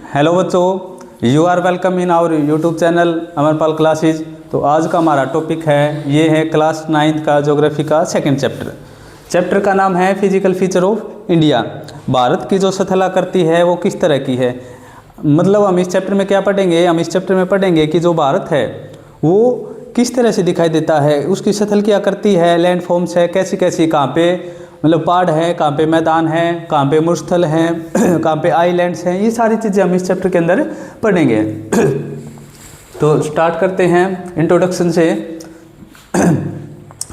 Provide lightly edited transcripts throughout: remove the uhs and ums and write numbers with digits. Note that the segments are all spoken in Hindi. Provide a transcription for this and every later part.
हेलो बच्चों, you are welcome in our YouTube channel Amarpal classes. तो आज का हमारा टॉपिक है, ये है क्लास 9th का ज्योग्राफी का सेकंड चैप्टर का नाम है physical feature of India. Bharat की जो स्थलाकृति है वो किस तरह की है। मतलब हम इस चैप्टर में क्या पढ़ेंगे, हम इस चैप्टर में पढ़ेंगे कि जो भारत है वो किस तरह से दिखाई देता है, उसकी स्थल की आकृति है, लैंड फॉर्म्स है, कैसी कैसी, कहाँ पे मतलब पहाड़ है, कहाँ पे मैदान है, कहाँ पे मरुस्थल हैं, कहाँ पे आइलैंड्स हैं, ये सारी चीज़ें हम इस चैप्टर के अंदर पढ़ेंगे। तो स्टार्ट करते हैं इंट्रोडक्शन से।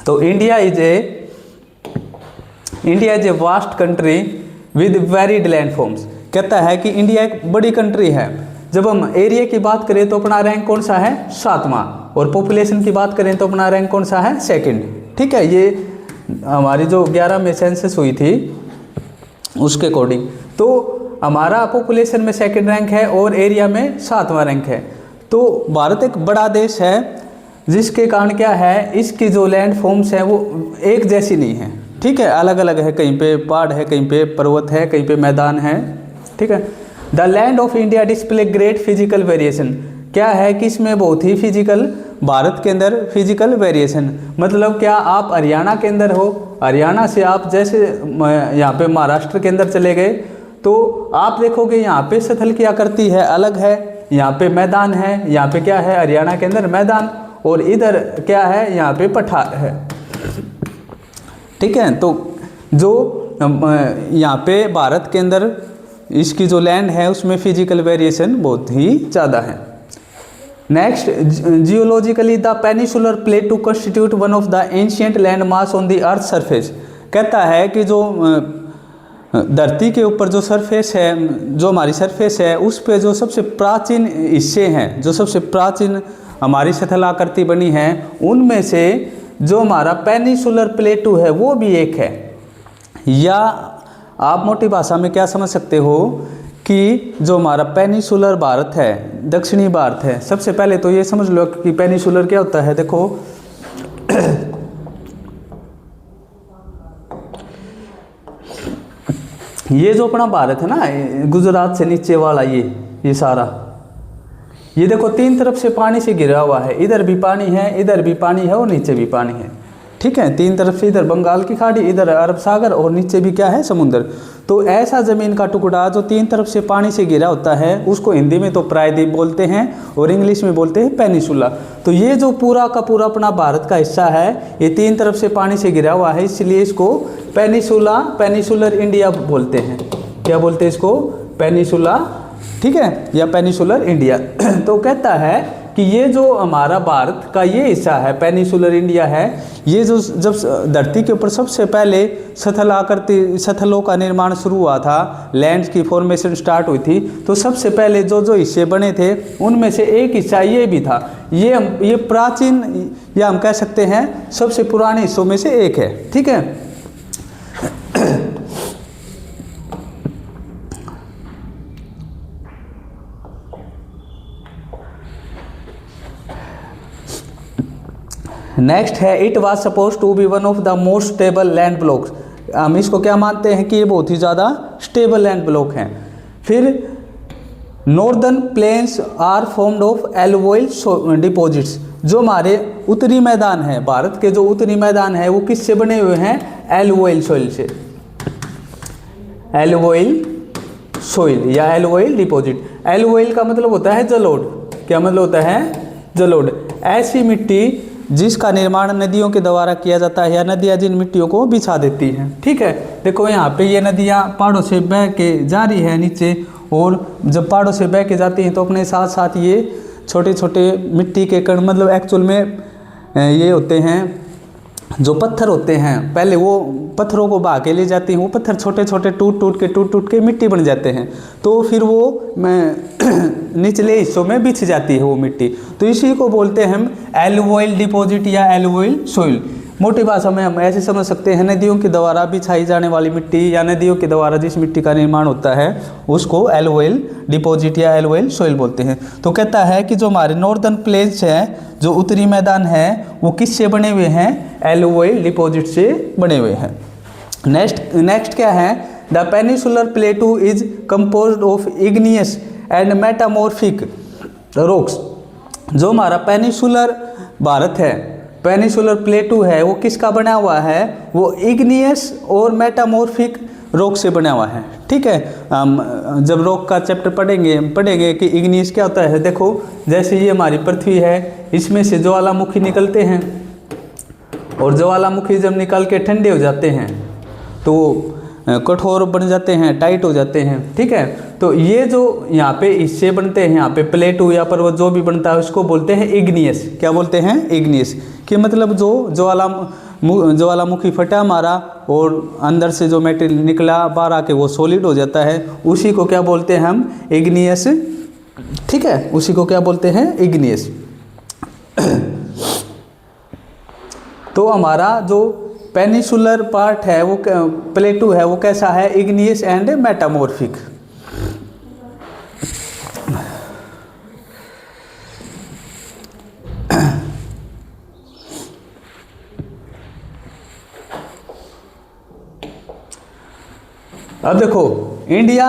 तो India is a vast country with varied land forms. कहता है कि इंडिया एक बड़ी कंट्री है। जब हम एरिया की बात करें तो अपना रैंक कौन सा है, 7वां, और पॉपुलेशन की बात करें तो अपना रैंक कौन सा है, 2nd। ठीक है, ये हमारी जो 11 में सेंसस हुई थी उसके अकॉर्डिंग तो हमारा पॉपुलेशन में 2nd रैंक है और एरिया में 7वां रैंक है। तो भारत एक बड़ा देश है, जिसके कारण क्या है, इसकी जो लैंड फॉर्म्स हैं वो एक जैसी नहीं है। ठीक है, अलग अलग है, कहीं पे पहाड़ है, कहीं पे पर्वत है, कहीं पे मैदान है। ठीक है, the land of India display great physical variation. क्या है कि इसमें बहुत ही फिजिकल, भारत के अंदर फिजिकल वेरिएशन, मतलब क्या आप हरियाणा के अंदर हो, हरियाणा से आप जैसे यहाँ पे महाराष्ट्र के अंदर चले गए तो आप देखोगे यहाँ पे स्थल की आकृति है अलग है, यहाँ पे मैदान है, यहाँ पे क्या है, हरियाणा के अंदर मैदान, और इधर क्या है, यहाँ पे पठार है। ठीक है, तो जो यहाँ पे भारत के अंदर इसकी जो लैंड है उसमें फिजिकल वेरिएशन बहुत ही ज़्यादा है। Next, geologically the peninsular plate to constitute one of the ancient land mass on the earth surface. कहता है कि जो धरती के ऊपर जो सरफेस है, जो हमारी सरफेस है, उस पे जो सबसे प्राचीन हिस्से हैं, जो सबसे प्राचीन हमारी स्थलाकृति बनी है, उनमें से जो हमारा पेनिसुलर प्लेटू है वो भी एक है। या आप मोटी भाषा में क्या समझ सकते हो कि जो हमारा पेनिसुलर भारत है, दक्षिणी भारत है, सबसे पहले तो ये समझ लो कि पेनिसुलर क्या होता है। देखो ये जो अपना भारत है ना, गुजरात से नीचे वाला ये सारा, ये देखो 3 तरफ से पानी से घिरा हुआ है, इधर भी पानी है, इधर भी पानी है और नीचे भी पानी है। ठीक है, 3 तरफ से, इधर बंगाल की खाड़ी, इधर अरब सागर और नीचे भी क्या है, समुद्र। तो ऐसा जमीन का टुकड़ा जो 3 तरफ से पानी से घिरा होता है उसको हिंदी में तो प्रायद्वीप बोलते हैं और इंग्लिश में बोलते हैं पेनिसुला। तो ये जो पूरा का पूरा अपना भारत का हिस्सा है ये 3 तरफ से पानी से घिरा हुआ है, इसलिए इसको पेनिसुलर इंडिया बोलते हैं। क्या बोलते हैं इसको, पेनिसुला। ठीक है, या पेनिसुलर इंडिया। तो कहता है कि ये जो हमारा भारत का ये हिस्सा है, पेनिसुलर इंडिया है, ये जो जब धरती के ऊपर सबसे पहले स्थलों का निर्माण शुरू हुआ था, लैंड की फॉर्मेशन स्टार्ट हुई थी, तो सबसे पहले जो हिस्से बने थे उनमें से एक हिस्सा ये भी था। ये प्राचीन, या हम कह सकते हैं सबसे पुराने हिस्सों में से एक है। ठीक है, नेक्स्ट है, it was suppose to be one of the most stable land blocks. हम इसको क्या मानते हैं कि ये बहुत ही ज़्यादा स्टेबल लैंड ब्लॉक हैं। फिर northern plains are formed of alluvial deposits. जो हमारे उत्तरी मैदान है, भारत के जो उत्तरी मैदान है वो किससे बने हुए हैं, एलुवियल सॉइल से, एलुवियल सॉइल या एलुवियल डिपॉजिट। एलुवियल का मतलब होता है जलोढ़। क्या मतलब होता है, जलोढ़। ऐसी मिट्टी जिसका निर्माण नदियों के द्वारा किया जाता है, या नदियाँ जिन मिट्टियों को बिछा देती हैं। ठीक है, देखो यहाँ पे ये नदियाँ पहाड़ों से बह के जा रही है नीचे, और जब पहाड़ों से बह के जाती हैं तो अपने साथ साथ ये छोटे छोटे मिट्टी के कण, मतलब एक्चुअल में ये होते हैं जो पत्थर होते हैं, पहले वो पत्थरों को बहा के ले जाती हैं, वो पत्थर छोटे छोटे टूट के मिट्टी बन जाते हैं, तो फिर वो निचले हिस्सों में बिछ जाती है वो मिट्टी। तो इसी को बोलते हैं हम एलुवियल डिपॉजिट या एलुवियल सॉइल। मोटी भाषा में हम ऐसे समझ सकते हैं, नदियों के द्वारा बिछाई जाने वाली मिट्टी या नदियों के द्वारा जिस मिट्टी का निर्माण होता है उसको एलुवियल डिपॉजिट या एलुवियल सॉइल बोलते हैं। तो कहता है कि जो हमारे नॉर्दर्न प्लेन्स हैं, जो उत्तरी मैदान है, वो किससे बने हुए हैं, एलुवियल डिपॉजिट से बने हुए हैं। नेक्स्ट क्या है, the peninsular प्लेटू is composed of igneous and metamorphic rocks. जो हमारा पेनिसुलर भारत है, पेनिसुलर प्लेटू है, वो किसका बना हुआ है? वो इग्नियस और मेटामॉर्फिक रॉक से बना हुआ है। ठीक है, जब रॉक का चैप्टर पढ़ेंगे कि इग्नियस क्या होता है। देखो जैसे ये हमारी पृथ्वी है, इसमें से ज्वालामुखी निकलते हैं और ज्वालामुखी जब निकल के ठंडे हो जाते हैं तो कठोर बन जाते हैं, टाइट हो जाते हैं। ठीक है, तो ये जो यहाँ पे हिस्से बनते हैं, यहाँ पे प्लेटू या पर्वत जो भी बनता है उसको बोलते हैं इग्नियस। क्या बोलते हैं? इग्नियस। कि मतलब जो ज्वालामुखी फटा हमारा और अंदर से जो मेटेरियल निकला बाहर आके वो सॉलिड हो जाता है, उसी को क्या बोलते हैं हम? इग्नियस। ठीक है, उसी को क्या बोलते हैं? इग्नियस। तो हमारा जो पेनिसुलर पार्ट है वो प्लेटू है, वो कैसा है? Igneous and metamorphic. अब देखो, India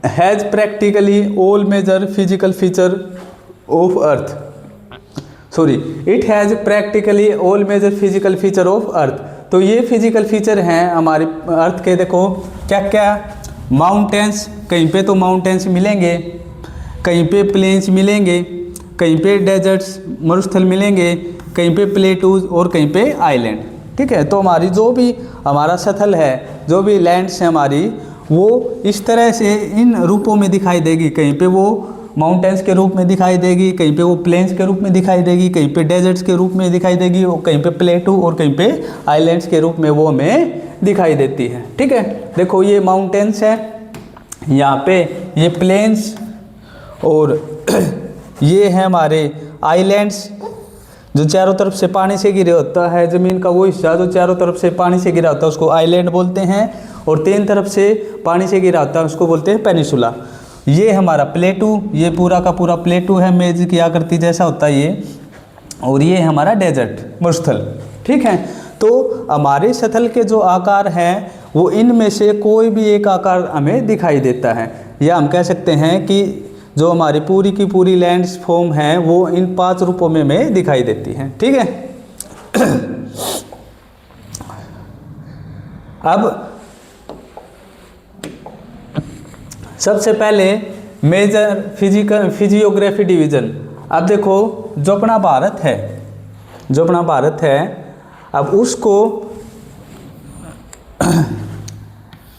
has practically all major physical feature of earth, sorry it has practically all major physical feature of earth. तो ये फिजिकल फीचर हैं हमारे अर्थ के। देखो क्या क्या? माउंटेन्स, कहीं पे तो माउंटेन्स मिलेंगे, कहीं पे प्लेन्स मिलेंगे, कहीं पे डेजर्ट्स मरुस्थल मिलेंगे, कहीं पे प्लेटूज और कहीं पे आइलैंड। ठीक है, तो हमारी जो भी हमारा सतह है, जो भी लैंड्स है हमारी, वो इस तरह से इन रूपों में दिखाई देगी। कहीं पे वो माउंटेन्स के रूप में दिखाई देगी, कहीं पे वो प्लेन्स के रूप में दिखाई देगी, कहीं पे डेजर्ट्स के रूप में दिखाई देगी, और कहीं पे प्लेटू और कहीं पे आइलैंड्स के रूप में वो हमें दिखाई देती है। ठीक है, देखो ये माउंटेन्स है, यहाँ पे ये प्लेन्स, और ये है हमारे आइलैंड्स जो चारों तरफ से पानी से घिरे होता है। ज़मीन का वो हिस्सा जो चारों तरफ से पानी से घिरा होता है उसको आइलैंड बोलते हैं, और तीन तरफ से पानी से घिरा होता है उसको बोलते हैं पेनिसुला। ये हमारा प्लेटू, ये पूरा का पूरा प्लेटू है, मेज की आकृति जैसा होता है ये, और ये हमारा डेजर्ट मरुस्थल। ठीक है, तो हमारे सतह के जो आकार हैं वो इनमें से कोई भी एक आकार हमें दिखाई देता है, या हम कह सकते हैं कि जो हमारी पूरी की पूरी लैंड्स फॉर्म है वो इन 5 रूपों में हमें दिखाई देती है। ठीक है, अब सबसे पहले मेजर फिजियोग्राफी डिवीज़न। अब देखो जो अपना भारत है, अब उसको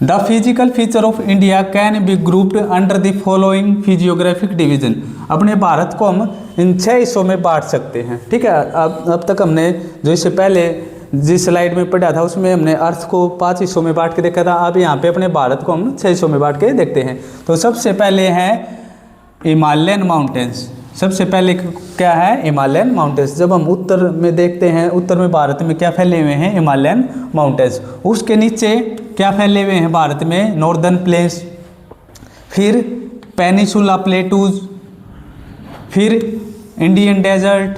the physical feature of India can be grouped under the following physiographic division. अपने भारत को हम इन 6 हिस्सों में बांट सकते हैं। ठीक है, अब तक हमने जो इससे पहले जिस स्लाइड में पढ़ा था उसमें हमने अर्थ को 5 हिस्सों में बांट के देखा था। अब यहाँ पे अपने भारत को हम 6 हिस्सों में बांट के देखते हैं। तो सबसे पहले है हिमालयन माउंटेन्स। सबसे पहले क्या है? Himalayan mountains. जब हम उत्तर में देखते हैं, उत्तर में भारत में क्या फैले हुए हैं? Himalayan mountains. उसके नीचे क्या फैले हुए हैं भारत में? नॉर्दर्न प्लेन्स, फिर पेनिसुला प्लेटूज, फिर इंडियन डेजर्ट,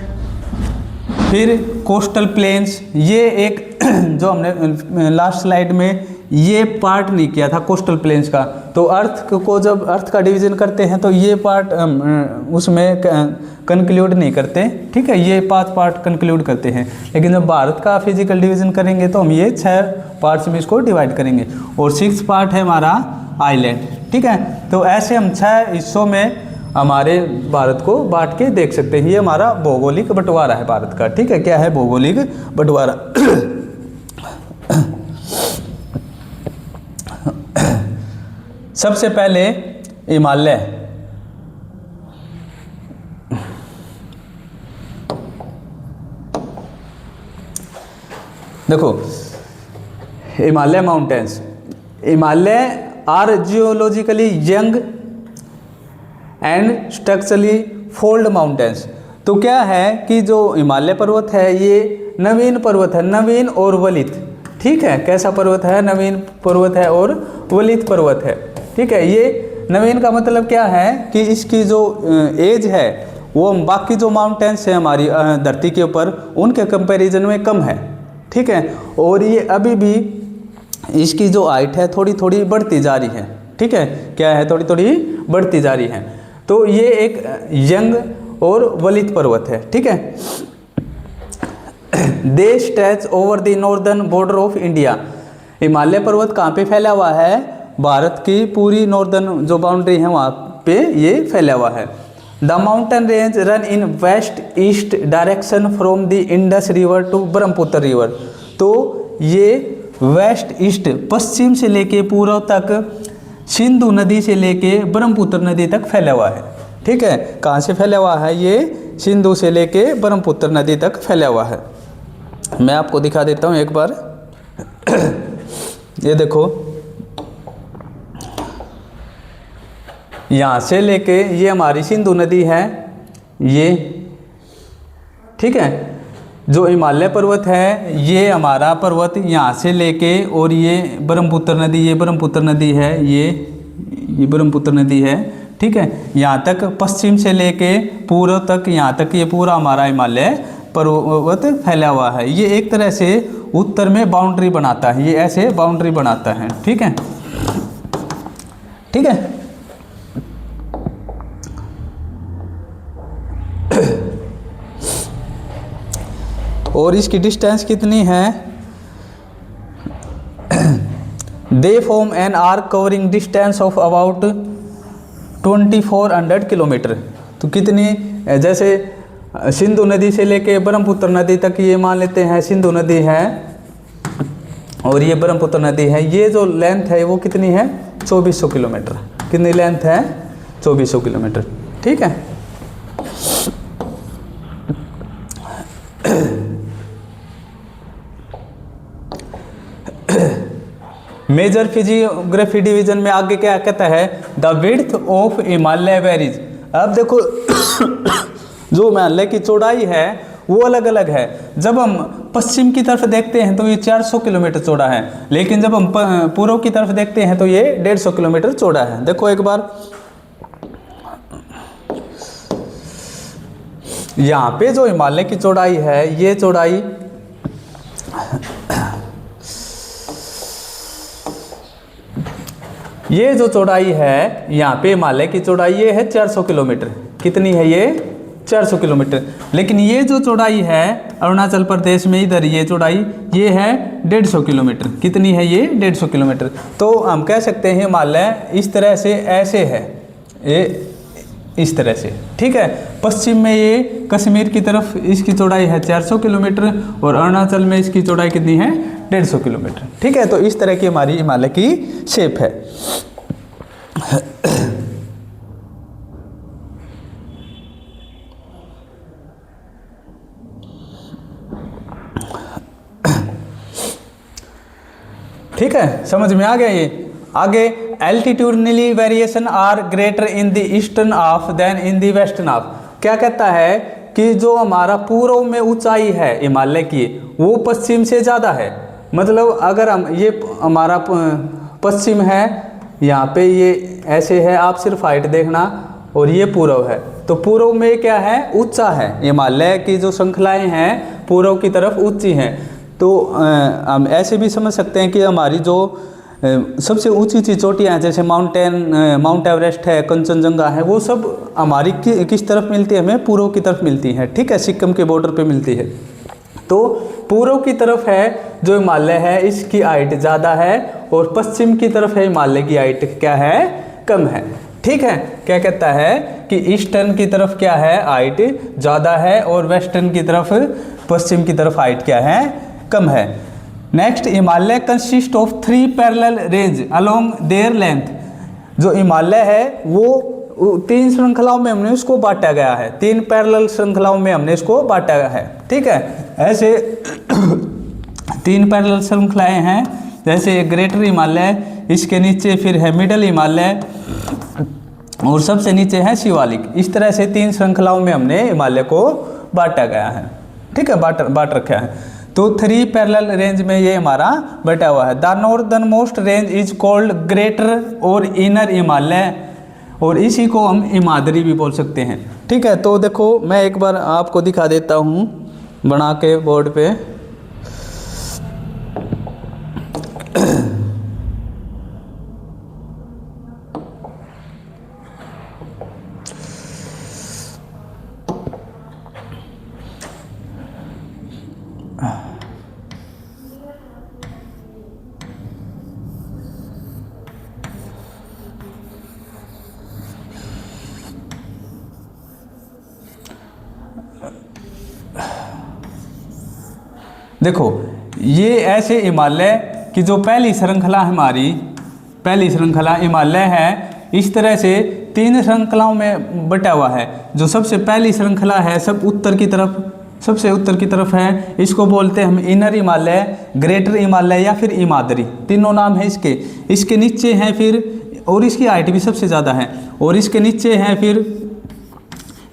फिर कोस्टल प्लेन्स। ये एक जो हमने लास्ट स्लाइड में ये पार्ट नहीं किया था कोस्टल प्लेन्स का, तो अर्थ को जब अर्थ का डिवीज़न करते हैं तो ये पार्ट उसमें कंक्लूड नहीं करते। ठीक है, ये 5 पार्ट कंक्लूड करते हैं, लेकिन जब भारत का फिजिकल डिवीज़न करेंगे तो हम ये 6 पार्ट्स में इसको डिवाइड करेंगे, और 6th पार्ट है हमारा आइलैंड। ठीक है, तो ऐसे हम 6 हिस्सों में हमारे भारत को बांट के देख सकते हैं। ये हमारा भौगोलिक बंटवारा है भारत का। ठीक है, क्या है? भौगोलिक बंटवारा। सबसे पहले हिमालय। देखो Himalaya mountains, Himalaya are geologically young and structurally fold mountains. तो क्या है कि जो हिमालय पर्वत है ये नवीन पर्वत है, नवीन और वलित। ठीक है, कैसा पर्वत है? नवीन पर्वत है और वलित पर्वत है। ठीक है, ये नवीन का मतलब क्या है कि इसकी जो एज है वो बाकी जो माउंटेन्स है हमारी धरती के ऊपर उनके कंपैरिजन में कम है। ठीक है, और ये अभी भी इसकी जो हाइट है थोड़ी थोड़ी बढ़ती जा रही है। ठीक है, क्या है, थोड़ी थोड़ी बढ़ती जा रही है। तो ये एक यंग और वलित पर्वत है, ठीक है। They stretch over the northern border of India. Himalaya पर्वत कहाँ पे फैला हुआ है, भारत की पूरी नॉर्दर्न जो बाउंड्री है वहाँ पे ये फैला हुआ है। The mountain range run in west east direction from the Indus river to Brahmaputra river. तो ये वेस्ट ईस्ट पश्चिम से लेके पूर्व तक सिंधु नदी से लेके ब्रह्मपुत्र नदी तक फैला हुआ है, ठीक है। कहाँ से फैला हुआ है, ये सिंधु से लेके ब्रह्मपुत्र नदी तक फैला हुआ है। मैं आपको दिखा देता हूँ एक बार। ये देखो, यहाँ से लेके ये हमारी सिंधु नदी है ये, ठीक है। जो हिमालय पर्वत है ये हमारा पर्वत यहाँ से लेके, और ये ब्रह्मपुत्र नदी, ये ब्रह्मपुत्र नदी है, ये ब्रह्मपुत्र नदी है, ठीक है। यहाँ तक पश्चिम से लेके पूर्व तक, यहाँ तक ये पूरा हमारा हिमालय पर्वत फैला हुआ है। ये एक तरह से उत्तर में बाउंड्री बनाता है, ये ऐसे बाउंड्री बनाता है, ठीक है, ठीक है। और इसकी डिस्टेंस कितनी है, they form an arc covering distance of about 2400 kilometre. तो कितनी, जैसे सिंधु नदी से लेके ब्रह्मपुत्र नदी तक ये मान लेते हैं सिंधु नदी है और ये ब्रह्मपुत्र नदी है, ये जो लेंथ है वो कितनी है, 2400 किलोमीटर। कितनी लेंथ है, 2400 किलोमीटर, ठीक है। मेजर फिजियोग्राफी डिवीजन में आगे क्या कहता है, the width of Himalaya varies. अब देखो जो हिमालय की चौड़ाई है वो अलग अलग है। जब हम पश्चिम की तरफ देखते हैं तो ये 400 किलोमीटर चौड़ा है, लेकिन जब हम पूर्व की तरफ देखते हैं तो ये 150 किलोमीटर चौड़ा है। देखो एक बार, यहाँ पे जो हिमालय की चौड़ाई है, ये चौड़ाई ये जो चौड़ाई है यहाँ पे हिमालय की चौड़ाई ये है 400 किलोमीटर। कितनी है ये, 400 किलोमीटर। लेकिन ये जो चौड़ाई है अरुणाचल प्रदेश में, इधर ये चौड़ाई ये है 150 किलोमीटर। कितनी है ये, 150 किलोमीटर। तो हम कह सकते हैं हिमालय इस तरह से ऐसे है, ये इस तरह से, ठीक है। पश्चिम में ये कश्मीर की तरफ इसकी चौड़ाई है 400 किलोमीटर और अरुणाचल में इसकी चौड़ाई कितनी है, 150 किलोमीटर, ठीक है। तो इस तरह की हमारी हिमालय की शेप है। ठीक है, समझ में आ गया ये। आगे, altitudinally variation are greater in the eastern half than in the western half. क्या कहता है कि जो हमारा पूर्व में ऊंचाई है हिमालय की वो पश्चिम से ज़्यादा है। मतलब अगर हम, ये हमारा पश्चिम है, यहाँ पे ये ऐसे है, आप सिर्फ हाइट देखना, और ये पूर्व है। तो पूर्व में क्या है, ऊंचा है। हिमालय की जो श्रृंखलाएँ हैं पूर्व की तरफ ऊंची हैं। तो हम ऐसे भी समझ सकते हैं कि हमारी जो सबसे ऊंची ऊंची चोटियाँ, जैसे माउंट एवरेस्ट है, कंचनजंगा है, वो सब हमारी किस तरफ मिलती है, हमें पूर्व की तरफ मिलती है, ठीक है, सिक्किम के बॉर्डर पे मिलती है। तो पूर्व की तरफ है जो हिमालय है, इसकी हाइट ज़्यादा है, और पश्चिम की तरफ है हिमालय की हाइट क्या है, कम है, ठीक है। क्या कहता है कि ईस्टर्न की तरफ क्या है, हाइट ज़्यादा है, और वेस्टर्न की तरफ, पश्चिम की तरफ हाइट क्या है, कम है। Next, Himalaya consist of 3 parallel range along there length. जो हिमालय है वो 3 श्रृंखलाओं में हमने उसको बांटा गया है, 3 पैरेलल श्रृंखलाओं में हमने इसको बांटा गया है, ठीक है। ऐसे 3 पैरेलल श्रृंखलाएं हैं, जैसे ग्रेटर हिमालय, इसके नीचे फिर है मिडल हिमालय, और सबसे नीचे है शिवालिक। इस तरह से 3 श्रृंखलाओं में हमने हिमालय को बांटा गया है, ठीक है, बांट रखा है। तो 3 पैरेलल रेंज में ये हमारा बटा हुआ है। The northern most range is called greater और इनर हिमालय, और इसी को हम हिमाद्री भी बोल सकते हैं, ठीक है। तो देखो मैं एक बार आपको दिखा देता हूँ बना के बोर्ड पे। देखो ये ऐसे हिमालय की जो पहली श्रृंखला हमारी, पहली श्रृंखला हिमालय है, इस तरह से 3 श्रृंखलाओं में बटा हुआ है। जो सबसे पहली श्रृंखला है सब उत्तर की तरफ, सबसे उत्तर की तरफ है, इसको बोलते हैं हम इनर हिमालय, ग्रेटर हिमालय या फिर हिमाद्री, तीनों नाम है इसके। इसके नीचे हैं फिर, और इसकी हाइट भी सबसे ज़्यादा है, और इसके नीचे हैं फिर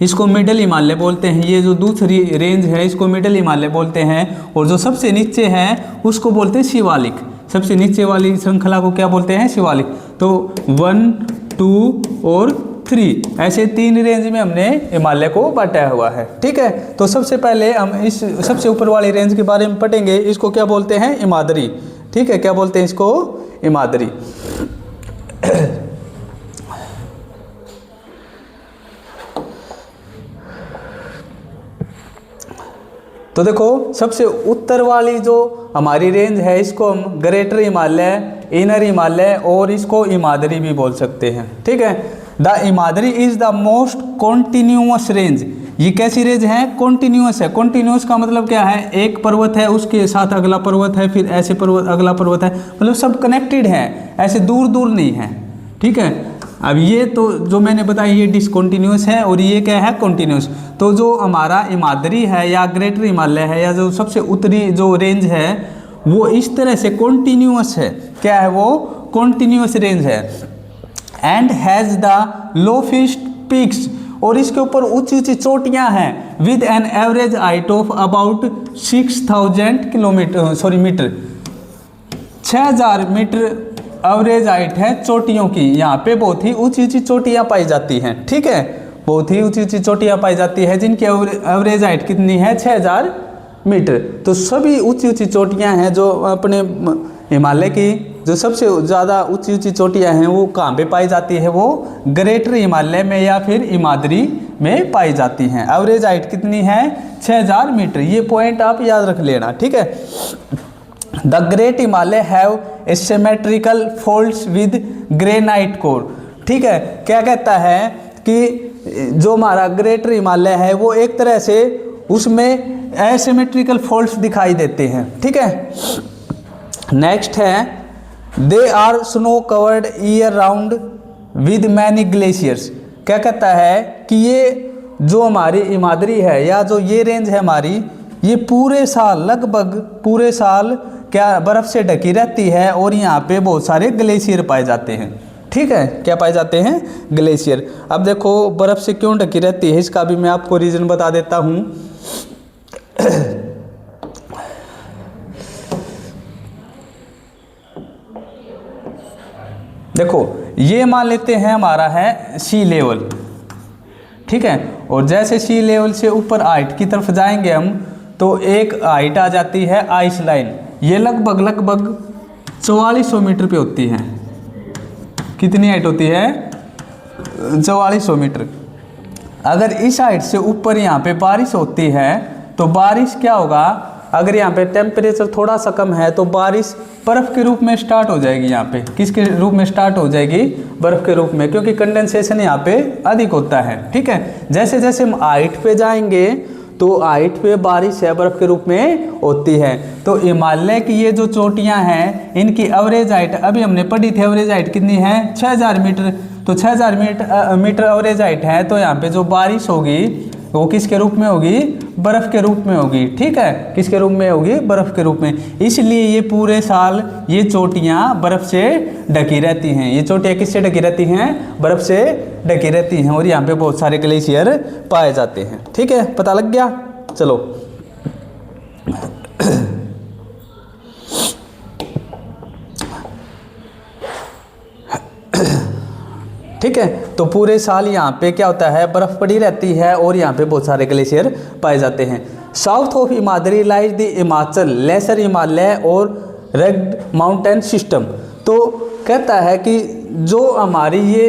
इसको मिडल हिमालय बोलते हैं। ये जो दूसरी रेंज है इसको मिडल हिमालय बोलते हैं, और जो सबसे नीचे है उसको बोलते हैं शिवालिक। सबसे नीचे वाली श्रृंखला को क्या बोलते हैं? शिवालिक। तो 1, 2 और 3 ऐसे 3 रेंज में हमने हिमालय को बांटा हुआ है। ठीक है, तो सबसे पहले हम इस सबसे ऊपर वाली रेंज के बारे में पढ़ेंगे। इसको क्या बोलते हैं? हिमाद्री। ठीक है, क्या बोलते हैं इसको? हिमाद्री। तो देखो सबसे उत्तर वाली जो हमारी रेंज है इसको हम ग्रेटर हिमालय, इनर हिमालय और इसको हिमाद्री भी बोल सकते हैं। ठीक है, the Himadri is the most continuous range. ये कैसी रेंज है? कॉन्टिन्यूअस है। कॉन्टिन्यूअस का मतलब क्या है? एक पर्वत है उसके साथ अगला पर्वत है, फिर ऐसे पर्वत अगला पर्वत है, मतलब सब कनेक्टेड है, ऐसे दूर दूर नहीं है। ठीक है, अब ये तो जो मैंने बताया ये डिसकॉन्टिन्यूअस है, और ये क्या है? कॉन्टिन्यूअस। तो जो हमारा हिमाद्री है या ग्रेटर हिमालय है या जो सबसे उत्तरी जो रेंज है वो इस तरह से कॉन्टिन्यूअस है। क्या है वो? कॉन्टिन्यूअस रेंज है। And has the loftiest peaks, और इसके ऊपर ऊंची ऊंची चोटियां हैं, with an average height of about 6000 metre. 6000 metre average height है चोटियों की। यहाँ पे बहुत ही ऊंची ऊंची चोटियां पाई जाती हैं। ठीक है, बहुत ही ऊंची ऊंची चोटियां पाई जाती है जिनकी एवरेज हाइट कितनी है? 6000 मीटर। तो सभी ऊंची ऊंची चोटियां हैं जो अपने हिमालय की जो सबसे ज़्यादा ऊंची ऊंची चोटियां हैं वो कहाँ पे पाई जाती है? वो ग्रेटर हिमालय में या फिर हिमाद्री में पाई जाती हैं। एवरेज हाइट कितनी है? 6000 मीटर। ये पॉइंट आप याद रख लेना। ठीक है, the great Himalaya have symmetrical folds with granite core. ठीक है, क्या कहता है कि जो हमारा ग्रेटर हिमालय है वो एक तरह से उसमें एसिमेट्रिकल फोल्ड्स दिखाई देते हैं। ठीक है, नेक्स्ट है they are snow covered year round with many glaciers. क्या कहता है कि ये जो हमारी हिमाद्री है या जो ये रेंज है हमारी, ये पूरे साल लगभग पूरे साल क्या बर्फ़ से ढकी रहती है, और यहाँ पे बहुत सारे ग्लेशियर पाए जाते हैं। ठीक है, क्या पाए जाते हैं? ग्लेशियर। अब देखो बर्फ़ से क्यों ढकी रहती है इसका भी मैं आपको रीज़न बता देता हूँ। देखो ये मान लेते हैं हमारा है सी लेवल। ठीक है, और जैसे सी लेवल से ऊपर हाइट की तरफ जाएंगे हम तो एक हाइट आ जाती है आइस लाइन। ये लगभग 4400 मीटर पे होती है। कितनी हाइट होती है? 4400 मीटर। अगर इस हाइट से ऊपर यहाँ पे बारिश होती है तो बारिश क्या होगा? अगर यहाँ पे टेम्परेचर थोड़ा सा कम है तो बारिश बर्फ़ के रूप में स्टार्ट हो जाएगी। यहाँ पे किसके रूप में स्टार्ट हो जाएगी? बर्फ़ के रूप में, क्योंकि कंडेंसेशन यहाँ पे अधिक होता है। ठीक है, जैसे जैसे हम हाइट पे जाएंगे तो हाइट पे बारिश है बर्फ़ के रूप में होती है। तो हिमालय की ये जो चोटियाँ हैं इनकी एवरेज हाइट अभी हमने पढ़ी थी, एवरेज हाइट कितनी है? 6000 मीटर। तो 6000 मीटर एवरेज हाइट है, तो यहाँ पे जो बारिश होगी वो किसके रूप में होगी? बर्फ़ के रूप में होगी। ठीक है, किसके रूप में होगी? बर्फ़ के रूप में। इसलिए ये पूरे साल ये चोटियाँ बर्फ़ से ढकी रहती हैं। ये चोटियाँ किससे ढकी रहती हैं? बर्फ़ से ढकी रहती हैं, और यहाँ पे बहुत सारे ग्लेशियर पाए जाते हैं। ठीक है, पता लग गया? चलो ठीक है, तो पूरे साल यहाँ पे क्या होता है? बर्फ़ पड़ी रहती है और यहाँ पे बहुत सारे ग्लेशियर पाए जाते हैं। South of Himadri lies the Himachal, lesser Himalaya और रग्ड माउंटेन सिस्टम। तो कहता है कि जो हमारी ये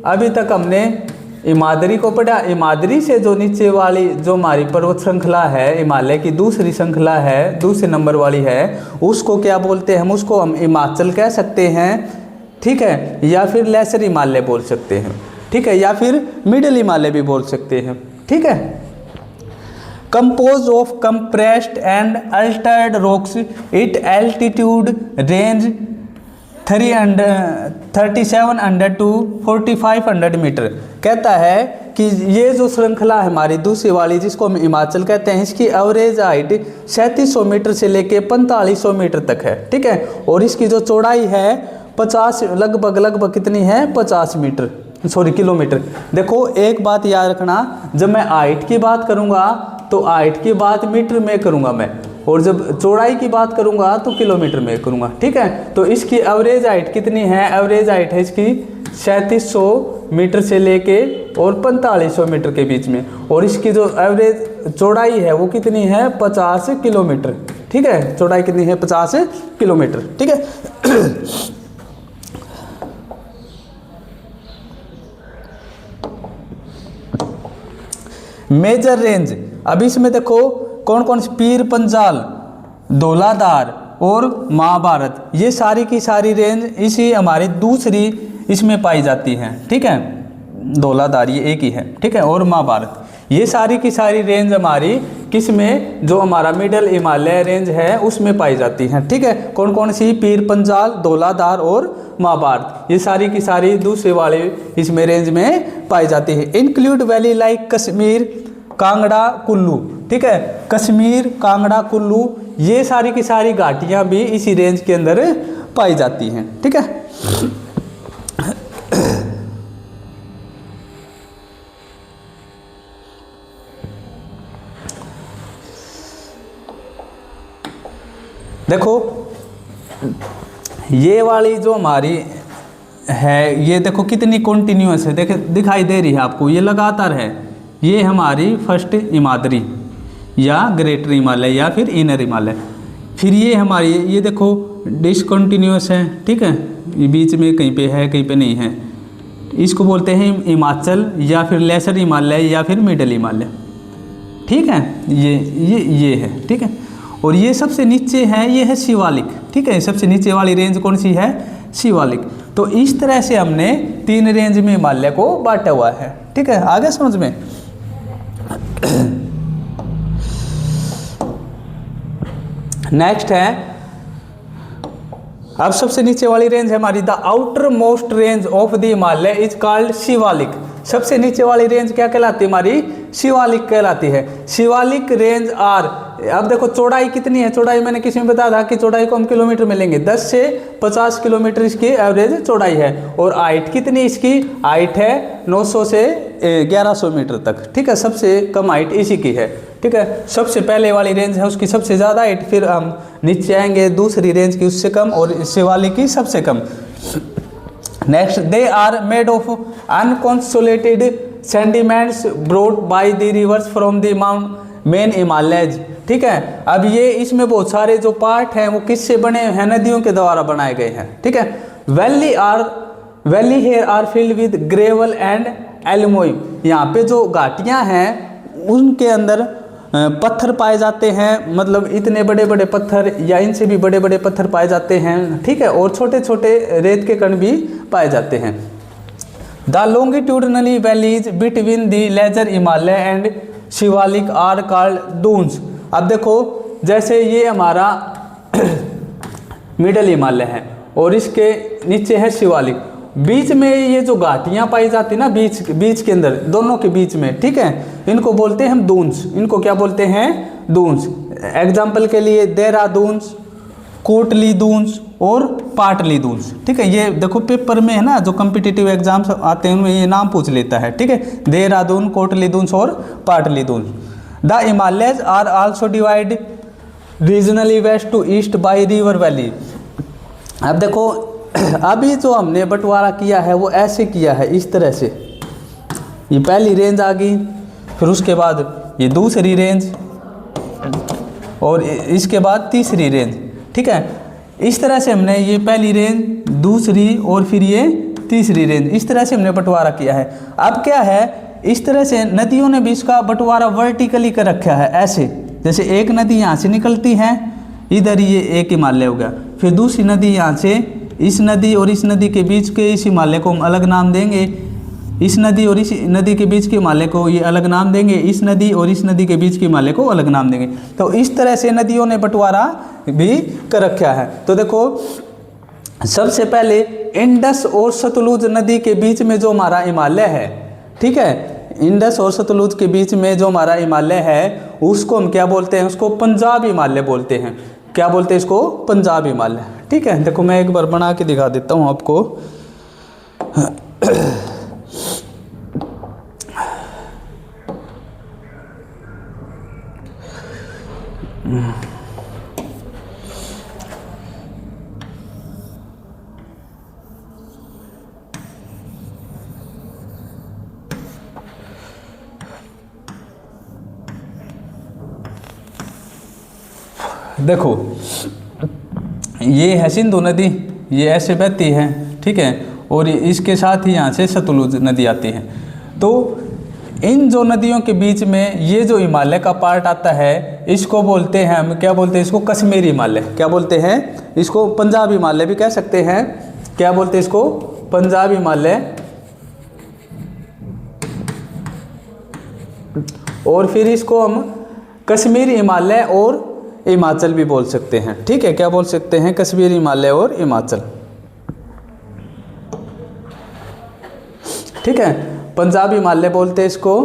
अभी तक हमने हिमाद्री को पढ़ा, हिमाद्री से जो नीचे वाली जो हमारी पर्वत श्रृंखला है, हिमालय की दूसरी श्रृंखला है, दूसरे नंबर वाली है, उसको क्या बोलते हैं? हम उसको हम हिमाचल कह सकते हैं। ठीक है, या फिर लेसर हिमालय बोल सकते हैं। ठीक है, या फिर मिडिल हिमालय भी बोल सकते हैं। ठीक है, compose of compressed and altered rocks it altitude range 3700 to 4500 metre. कहता है कि ये जो श्रृंखला है हमारी दूसरी वाली, जिसको हम हिमाचल कहते हैं, इसकी एवरेज हाइट 3700 मीटर से लेके 4500 मीटर तक है, ठीक है। और इसकी जो चौड़ाई है 50 लगभग कितनी है, 50 मीटर, सॉरी किलोमीटर। देखो एक बात याद रखना, जब मैं हाइट की बात करूँगा तो हाइट की बात मीटर में करूँगा मैं, और जब चौड़ाई की बात करूँगा तो किलोमीटर में करूँगा, ठीक है। तो इसकी एवरेज हाइट कितनी है, एवरेज हाइट है इसकी 3700 मीटर से लेके और 4500 मीटर के बीच में, और इसकी जो एवरेज चौड़ाई है वो कितनी है, 50 किलोमीटर, ठीक है। चौड़ाई कितनी है, 50 किलोमीटर, ठीक है। मेजर रेंज, अब इसमें देखो कौन कौन से, पीर पंजाल, धौलाधार और महाभारत, ये सारी की सारी रेंज इसी हमारी दूसरी इसमें पाई जाती हैं, ठीक है। धौलाधार ये एक ही है, ठीक है, और महाभारत, ये सारी की सारी रेंज हमारी किस में, जो हमारा मिडल हिमालय रेंज है उसमें पाई जाती हैं, ठीक है। कौन कौन सी, पीर पंजाल, धौलाधार और महाभारत, ये सारी की सारी दूसरे वाले इसमें रेंज में पाई जाती है। Include valley like Kashmir, Kangra, Kullu, ठीक है। कश्मीर, कांगड़ा, कुल्लू, ये सारी की सारी घाटियां भी इसी रेंज के अंदर पाई जाती हैं, ठीक है। देखो ये वाली जो हमारी है, ये देखो कितनी कंटिन्यूअस है, देखे दिखाई दे रही है आपको, ये लगातार है। ये हमारी फर्स्ट हिमाद्री या ग्रेटर हिमालय या फिर इनर हिमालय, फिर ये हमारी, ये देखो डिसकंटिन्यूअस है, ठीक है, ये बीच में कहीं पे है कहीं पे नहीं है, इसको बोलते हैं हिमाचल या फिर लेसर हिमालय या फिर मिडल हिमालय, ठीक है। ये है, ठीक है। और ये सबसे नीचे है, ये है शिवालिक, ठीक है। सबसे नीचे वाली रेंज कौन सी है, शिवालिक। तो इस तरह से हमने 3 रेंज में हिमालय को बांटा हुआ है, ठीक है। आगे समझ में। नेक्स्ट है, अब सबसे नीचे वाली रेंज है हमारी, the outer most range of the Himalaya is called Shivalik. सबसे नीचे वाली रेंज क्या कहलाती है हमारी, शिवालिक कहलाती है। शिवालिक रेंज आर, अब देखो चौड़ाई कितनी है, चौड़ाई मैंने किसी में बताया था कि चौड़ाई को हम किलोमीटर में लेंगे, 10 से 50 किलोमीटर इसकी एवरेज चौड़ाई है। और हाइट कितनी इसकी, हाइट है 900 से 1100 मीटर तक, ठीक है। सबसे कम हाइट इसी की है, ठीक है। सबसे पहले वाली रेंज है उसकी सबसे ज़्यादा हाइट, फिर हम नीचे आएंगे दूसरी रेंज की उससे कम, और शिवालिक की सबसे कम। Next, they are made of unconsolidated sediments brought by the rivers from the mount main Himalayas, ठीक है। अब ये इसमें बहुत सारे जो पार्ट हैं वो किससे बने हैं, नदियों के द्वारा बनाए गए हैं, ठीक है। Valley here are filled with gravel and aluminium, यहाँ पे जो घाटियाँ हैं उनके अंदर पत्थर पाए जाते हैं, मतलब इतने बड़े बड़े पत्थर या इनसे भी बड़े बड़े पत्थर पाए जाते हैं, ठीक है। और छोटे छोटे रेत के कण भी पाए जाते हैं। The longitudinally valleys between the lesser Himalaya and Shivalik are called Duns. अब देखो जैसे ये हमारा मिडल हिमालय है और इसके नीचे है शिवालिक, बीच में ये जो घाटियाँ पाई जाती ना, बीच के अंदर दोनों के बीच में, ठीक है, इनको बोलते हैं हम दून्स। इनको क्या बोलते हैं, दून्स। एग्जाम्पल के लिए देहरादून्स, कोटली दून्स और पाटली दून्स, ठीक है। ये देखो पेपर में है ना, जो कम्पिटिटिव एग्जाम्स आते हैं उनमें ये नाम पूछ लेता है, ठीक है। देहरादून, कोटली दून्स और Patli Doons. The Himalayas are also divide regionally west to east by river valley. अब देखो अभी जो हमने बंटवारा किया है वो ऐसे किया है, इस तरह से। ये पहली रेंज आ गई, फिर उसके बाद ये दूसरी रेंज और इसके बाद तीसरी रेंज, ठीक है। इस तरह से हमने ये पहली रेंज, दूसरी और फिर ये तीसरी रेंज, इस तरह से हमने बंटवारा किया है। अब क्या है, इस तरह से नदियों ने भी इसका बंटवारा वर्टिकली कर रखा है, ऐसे जैसे एक नदी यहाँ से निकलती है, इधर ये एक हिमालय हो गया, फिर दूसरी नदी यहाँ से, इस नदी और इस नदी के बीच के इस हिमालय को हम अलग नाम देंगे, इस नदी और इस नदी के बीच के हिमालय को ये अलग नाम देंगे, इस नदी और इस नदी के बीच के हिमालय को अलग नाम देंगे। तो इस तरह से नदियों ने बंटवारा भी कर रखा है। तो देखो सबसे पहले इंडस और सतलुज नदी के बीच में जो हमारा हिमालय है, ठीक है, इंडस और सतलुज के बीच में जो हमारा हिमालय है उसको हम क्या बोलते हैं, उसको पंजाब हिमालय बोलते हैं। क्या बोलते हैं इसको? पंजाब हिमालय। ठीक है, देखो मैं एक बार बना के दिखा देता हूँ आपको। देखो ये है सिंधु नदी, ये ऐसे बहती है, ठीक है, और इसके साथ ही यहाँ से सतलुज नदी आती है। तो इन जो नदियों के बीच में ये जो हिमालय का पार्ट आता है इसको बोलते हैं हम, क्या बोलते हैं इसको? कश्मीरी हिमालय। क्या बोलते हैं इसको? पंजाब हिमालय भी कह सकते हैं। क्या बोलते हैं इसको? पंजाब हिमालय। और फिर इसको हम कश्मीरी हिमालय और हिमाचल भी बोल सकते हैं। ठीक है, क्या बोल सकते हैं? कश्मीरी हिमालय और हिमाचल। ठीक है, पंजाब हिमालय बोलते हैं इसको,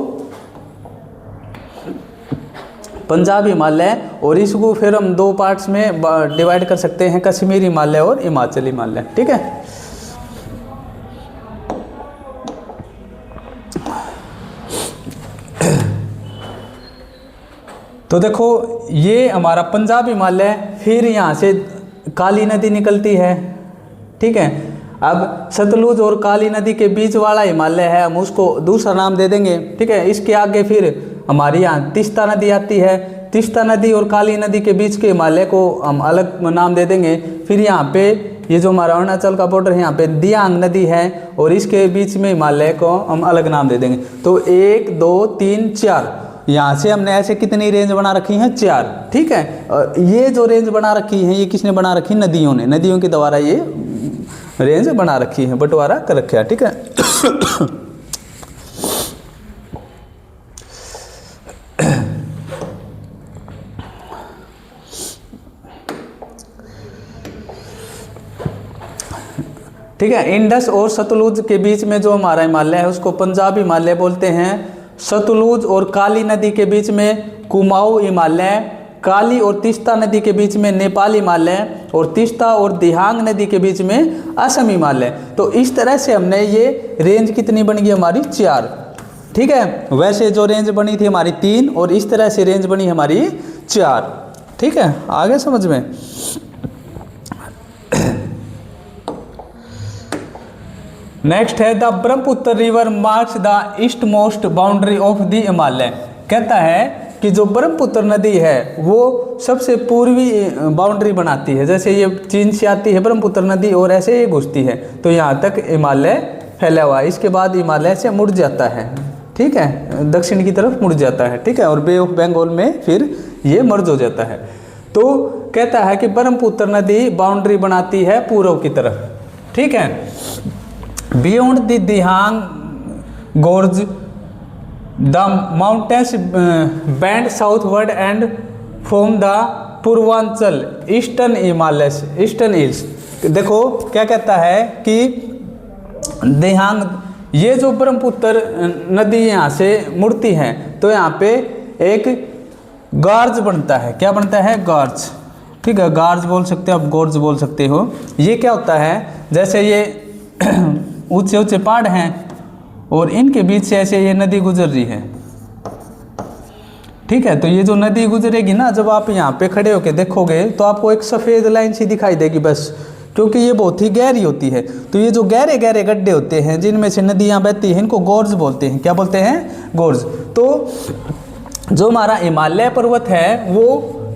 पंजाब हिमालय। और इसको फिर हम दो पार्ट्स में डिवाइड कर सकते हैं, कश्मीरी हिमालय और हिमाचल हिमालय। ठीक है, तो देखो ये हमारा पंजाब हिमालय, फिर यहाँ से काली नदी निकलती है। ठीक है, अब सतलुज और काली नदी के बीच वाला हिमालय है, हम उसको दूसरा नाम दे देंगे। ठीक है, इसके आगे फिर हमारी यहाँ तीस्ता नदी आती है। तीस्ता नदी और काली नदी के बीच के हिमालय को हम अलग नाम दे देंगे। फिर यहाँ पे ये जो हमारा अरुणाचल का बॉर्डर है, यहाँ पे दियांग नदी है और इसके बीच में हिमालय को हम अलग नाम दे देंगे। तो 1 2 3 4, यहाँ से हमने ऐसे कितनी रेंज बना रखी हैं? 4। ठीक है, ये जो रेंज बना रखी है ये किसने बना रखी? नदियों ने, नदियों के द्वारा ये रेंज बना रखी है, बंटवारा कर रखा है। ठीक है, ठीक है, इंडस और सतलुज के बीच में जो हमारा हिमालय है उसको पंजाब हिमालय बोलते हैं। सतलुज और काली नदी के बीच में कुमाऊं हिमालय, काली और तीस्ता नदी के बीच में नेपाल हिमालय, और तीस्ता और दिहांग नदी के बीच में असम हिमालय। तो इस तरह से हमने ये रेंज कितनी बन गई हमारी? 4। ठीक है, वैसे जो रेंज बनी थी हमारी 3 और इस तरह से रेंज बनी हमारी 4। ठीक है, आगे समझ में? नेक्स्ट है the Brahmaputra river marks the east most boundary of the Himalaya. कहता है कि जो ब्रह्मपुत्र नदी है वो सबसे पूर्वी बाउंड्री बनाती है। जैसे ये चीन से आती है ब्रह्मपुत्र नदी और ऐसे ही घुसती है, तो यहाँ तक हिमालय फैला हुआ है। इसके बाद हिमालय से मुड़ जाता है, ठीक है, दक्षिण की तरफ मुड़ जाता है। ठीक है, और बे ऑफ बंगाल में फिर ये मर्ज हो जाता है। तो कहता है कि ब्रह्मपुत्र नदी बाउंड्री बनाती है पूर्व की तरफ। ठीक है, beyond the Dihang गोर्ज the mountains band southward and from the Purvanchal eastern Himalayas eastern hills. देखो क्या कहता है कि दिहांग, ये जो ब्रह्मपुत्र नदी यहाँ से मुड़ती है तो यहाँ पे एक गार्ज बनता है। क्या बनता है? गार्ज। ठीक है, गार्ज बोल सकते हो आप, गोर्ज बोल सकते हो। ये क्या होता है? जैसे ये ऊंचे ऊंचे पहाड़ हैं और इनके बीच से ऐसे ये नदी गुजर रही है। ठीक है, तो ये जो नदी गुजरेगी ना, जब आप यहाँ पे खड़े होके देखोगे तो आपको एक सफ़ेद लाइन सी दिखाई देगी बस, क्योंकि ये बहुत ही गहरी होती है। तो ये जो गहरे गहरे गड्ढे होते हैं जिनमें से नदियाँ बहती हैं, इनको गोर्ज बोलते हैं। क्या बोलते हैं? गोर्ज। तो जो हमारा हिमालय पर्वत है वो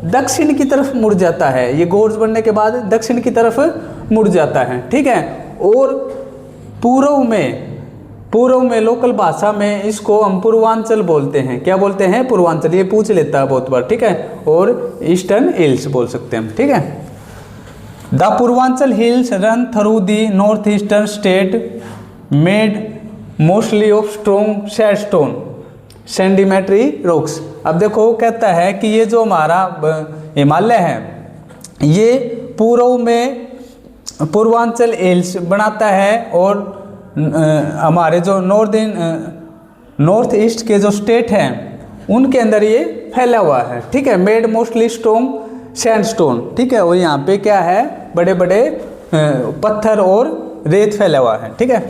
दक्षिण की तरफ मुड़ जाता है। ये गोर्ज बनने के बाद दक्षिण की तरफ मुड़ जाता है। ठीक है, और पूर्व में लोकल भाषा में इसको हम पूर्वांचल बोलते हैं। क्या बोलते हैं? पूर्वांचल। ये पूछ लेता है बहुत बार। ठीक है, और ईस्टर्न हिल्स बोल सकते हैं हम। ठीक है, the Purvanchal hills run through the north eastern state made mostly of strong sandstone sedimentary rocks. अब देखो कहता है कि ये जो हमारा हिमालय है ये पूर्व में पूर्वांचल हिल्स बनाता है और हमारे जो नॉर्थ ईस्ट के जो स्टेट हैं उनके अंदर ये फैला हुआ है, ठीक है। मेड मोस्टली स्ट्रॉन्ग सैंडस्टोन, ठीक है। और यहाँ पे क्या है, बड़े बड़े पत्थर और रेत फैला हुआ है, ठीक है।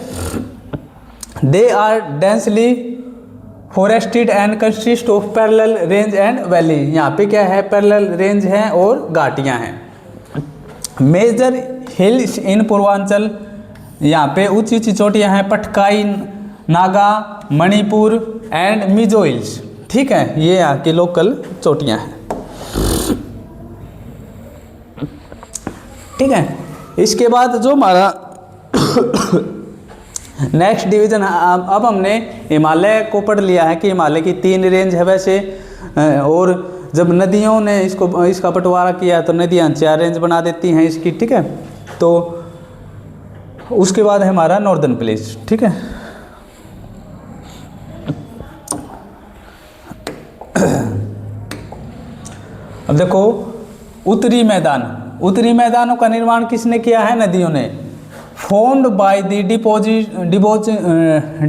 They are densely forested and consist of parallel range and valley. यहाँ पे क्या है, पैरेलल रेंज हैं और घाटियाँ हैं। मेजर हिल्स इन पूर्वांचल, यहाँ पे ऊंची ऊंची चोटियाँ हैं, पटकाई, नागा, मणिपुर एंड मिजो हिल्स, ठीक है। ये यहाँ की लोकल चोटियाँ हैं, ठीक है। इसके बाद जो हमारा नेक्स्ट डिवीजन, अब हमने हिमालय को पढ़ लिया है कि हिमालय की 3 रेंज है वैसे, और जब नदियों ने इसका बंटवारा किया तो नदियाँ 4 रेंज बना देती हैं इसकी, ठीक है। तो उसके बाद है हमारा नॉर्दर्न प्लेस, ठीक है। अब देखो उत्तरी मैदान, उत्तरी मैदानों का निर्माण किसने किया है, नदियों ने। Formed by the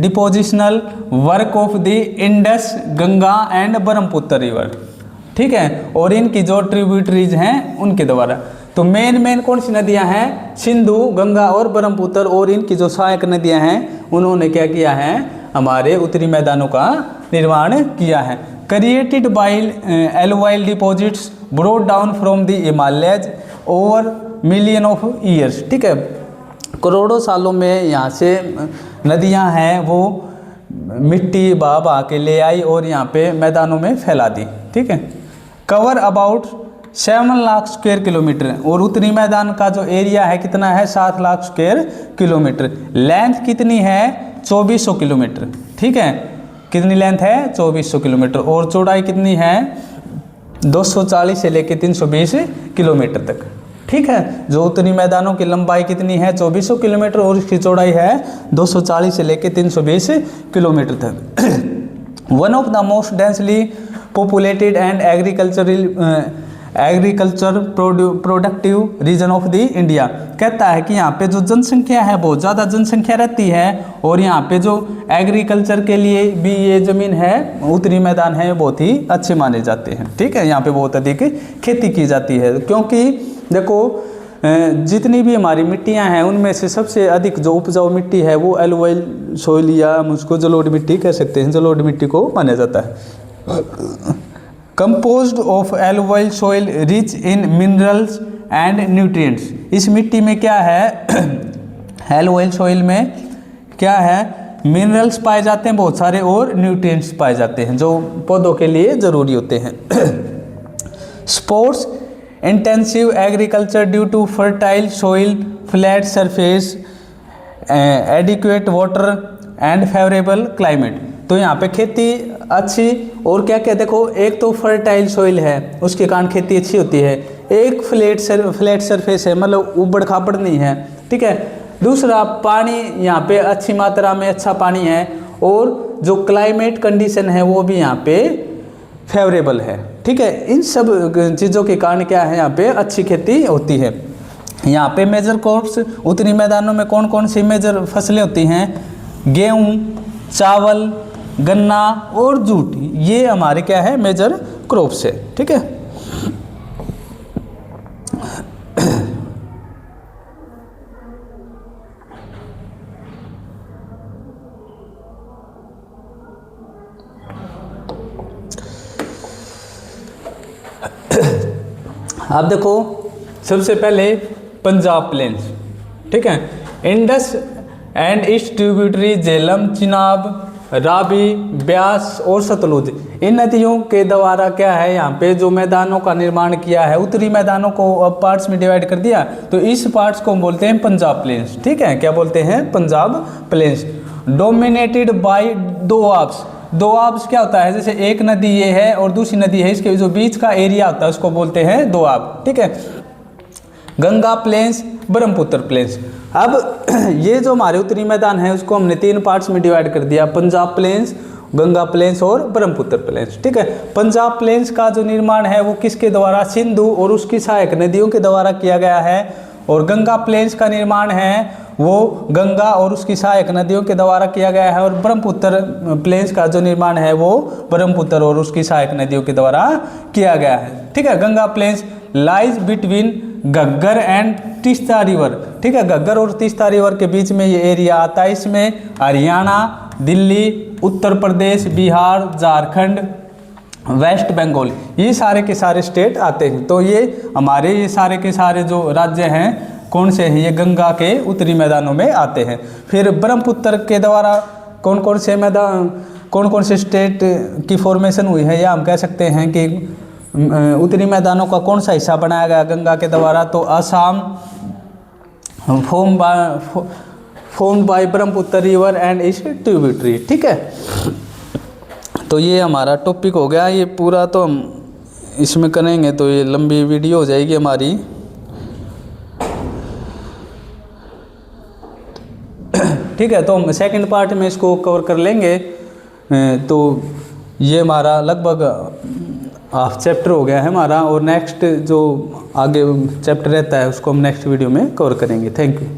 depositional work of the Indus, Ganga and Brahmaputra river, ठीक है। और इनकी जो ट्रिब्यूटरीज हैं उनके द्वारा। तो मेन कौन सी नदियां हैं, सिंधु, गंगा और ब्रह्मपुत्र, और इनकी जो सहायक नदियां हैं उन्होंने क्या किया है, हमारे उत्तरी मैदानों का निर्माण किया है। Created by alluvial deposits brought down from the Himalayas over million of years, ठीक है। करोड़ों सालों में यहाँ से नदियाँ हैं वो मिट्टी बहा के ले आई और यहाँ पे मैदानों में फैला दी, ठीक है। Cover about 7 lakh square kilometre, और उत्तरी मैदान का जो एरिया है कितना है, 7 लाख स्क्वायर किलोमीटर। लेंथ कितनी है, 2400 किलोमीटर, ठीक है। कितनी लेंथ है, 2400 किलोमीटर। और चौड़ाई कितनी है, 240 से लेकर 320 किलोमीटर तक, ठीक है। जो उत्तरी मैदानों की लंबाई कितनी है, 2400 किलोमीटर, और इसकी चौड़ाई है 240 से लेकर 320 किलोमीटर तक। One of the most densely populated and agriculture productive region of the India. कहता है कि यहाँ पे जो जनसंख्या है बहुत ज़्यादा जनसंख्या रहती है, और यहाँ पे जो एग्रीकल्चर के लिए भी ये ज़मीन है, उत्तरी मैदान है, बहुत ही अच्छे माने जाते हैं, ठीक है। यहाँ पे बहुत अधिक खेती की जाती है, क्योंकि देखो जितनी भी हमारी मिट्टियाँ हैं उनमें से सबसे अधिक जो उपजाऊ मिट्टी है वो एलुवाइल सॉइल, या हम उसको जलोढ़ मिट्टी कह सकते हैं, जलोढ़ मिट्टी को माना जाता है। Composed of alluvial soil rich in minerals and nutrients. इस मिट्टी में क्या है, एलुवाइल सॉइल में क्या है, मिनरल्स पाए जाते हैं बहुत सारे, और न्यूट्रिएंट्स पाए जाते हैं जो पौधों के लिए ज़रूरी होते हैं। Supports intensive agriculture due to fertile soil, flat surface, adequate water and favourable climate. तो यहाँ पे खेती अच्छी, और क्या क्या देखो, एक तो फर्टाइल सॉइल है उसके कारण खेती अच्छी होती है, एक फ्लैट सरफेस है, मतलब उबड़ खाबड़ नहीं है, ठीक है। दूसरा पानी यहाँ पे अच्छी मात्रा में अच्छा पानी है, और जो क्लाइमेट कंडीशन है वो भी यहाँ पे फेवरेबल है, ठीक है। इन सब चीज़ों के कारण क्या है, यहाँ पे अच्छी खेती होती है। यहाँ पे मेजर क्रॉप्स उत्तरी मैदानों में कौन कौन सी मेजर फसलें होती हैं, गेहूँ, चावल, गन्ना और जूट, ये हमारे क्या है, मेजर क्रॉप्स है, ठीक है। आप देखो सबसे पहले पंजाब प्लेन्स, ठीक है। Indus and east tributary Jhelum, Chenab, Ravi, Beas और सतलुज, इन नदियों के द्वारा क्या है, यहाँ पे जो मैदानों का निर्माण किया है, उत्तरी मैदानों को अब पार्ट्स में डिवाइड कर दिया, तो इस पार्ट्स को हम बोलते हैं पंजाब प्लेन्स, ठीक है। क्या बोलते हैं, Punjab plains. Dominated by doabs. Doabs क्या होता है, जैसे एक नदी ये है और दूसरी नदी है, इसके जो बीच का एरिया होता है उसको बोलते हैं दोआब, ठीक है। Ganga plains, Brahmaputra plains. अब ये जो हमारे उत्तरी मैदान है उसको हमने 3 पार्ट्स में डिवाइड कर दिया, पंजाब प्लेन्स, गंगा प्लेन्स और ब्रह्मपुत्र प्लेन्स। ठीक है, पंजाब प्लेन्स का जो निर्माण है वो किसके द्वारा, सिंधु और उसकी सहायक नदियों के द्वारा किया गया है, और गंगा प्लेन्स का निर्माण है वो गंगा और उसकी सहायक नदियों के द्वारा किया गया है, और ब्रह्मपुत्र प्लेन्स का जो निर्माण है वो ब्रह्मपुत्र और उसकी सहायक नदियों के द्वारा किया गया है। ठीक है, Ganga plains lies between Ghaggar and Teesta river. ठीक है, घग्गर और तीस्ता रिवर के बीच में ये एरिया आता है। इसमें हरियाणा, दिल्ली, उत्तर प्रदेश, बिहार, झारखंड, वेस्ट बंगाल, ये सारे के सारे स्टेट आते हैं। तो ये हमारे ये सारे के सारे जो राज्य हैं कौन से हैं, ये गंगा के उत्तरी मैदानों में आते हैं। फिर ब्रह्मपुत्र के द्वारा कौन कौन से मैदान, कौन कौन से स्टेट की फॉर्मेशन हुई है, या हम कह सकते हैं कि उत्तरी मैदानों का कौन सा हिस्सा बनाया गया गंगा के द्वारा, तो Assam formed by Brahmaputra river and it's tributary. ठीक है, तो ये हमारा टॉपिक हो गया। ये पूरा तो हम इसमें करेंगे तो ये लंबी वीडियो हो जाएगी हमारी। ठीक है, तो हम सेकंड पार्ट में इसको कवर कर लेंगे। तो ये हमारा लगभग हाफ चैप्टर हो गया है हमारा, और नेक्स्ट जो आगे चैप्टर रहता है उसको हम नेक्स्ट वीडियो में कवर करेंगे। Thank you.